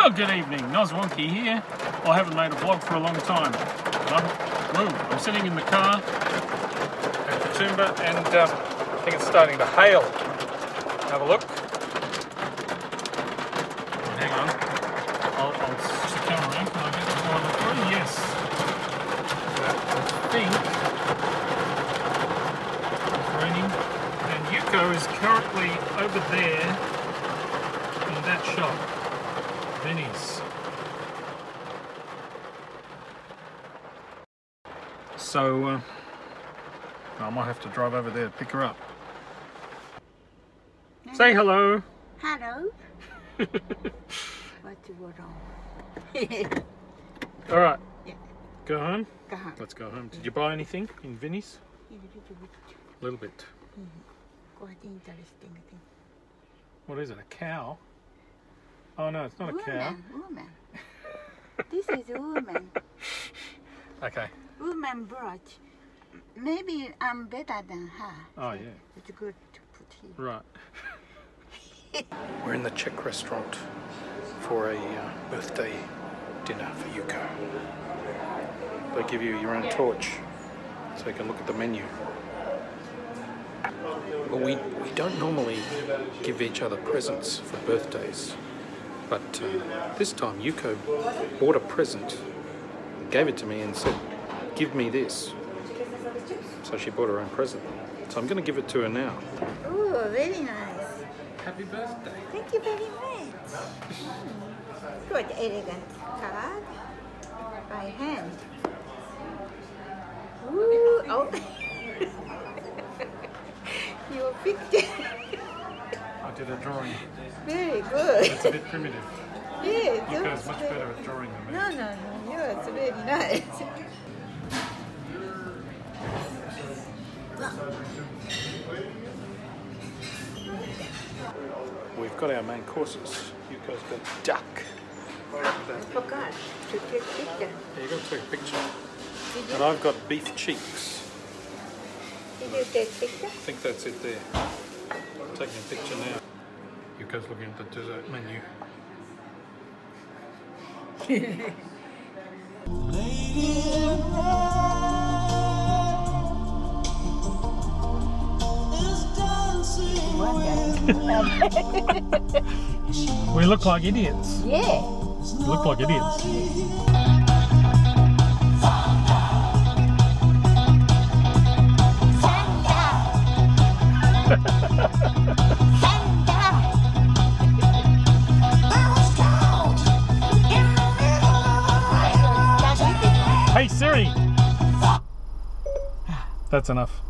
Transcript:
Well, good evening, Noswonky here. Well, I haven't made a vlog for a long time. I'm sitting in the car at Katoomba and I think it's starting to hail. Have a look. Hang on. I'll switch the camera around. Can I get the vlog through? Yes. I think it's raining. And Yuko is currently over there in that shop. Vinny's. So, I might have to drive over there to pick her up. Say hello. Hello. What you want on? All right. Yeah. Go home? Go home. Let's go home. Did you buy anything in Vinny's? A little bit. Quite interesting thing. What is it, a cow? Oh no, it's not a cow. Woman. This is a woman. Okay. Woman brooch. Maybe I'm better than her. Oh yeah. It's good to put here. Right. We're in the Czech restaurant for a birthday dinner for Yuko. They give you your own torch so you can look at the menu. Well, we don't normally give each other presents for birthdays, but this time Yuko bought a present, gave it to me and said, "Give me this." So she bought her own present. So I'm going to give it to her now. Oh, very nice. Happy birthday. Thank you very much. Good, elegant card by hand. Ooh, oh. Your picture. I did a drawing. Very good. It's a bit primitive. Yes. Yuko's much better at drawing than me. No, yours very nice. We've got our main courses. Yuko's got duck. I forgot to take picture. Yeah, you got to take a picture. Did you? And I've got beef cheeks. Did you take picture? I think that's it there. I'm taking a picture now. Yuko's looking at the dessert menu. We look like idiots. Yeah. We look like idiots. Hey Siri! That's enough.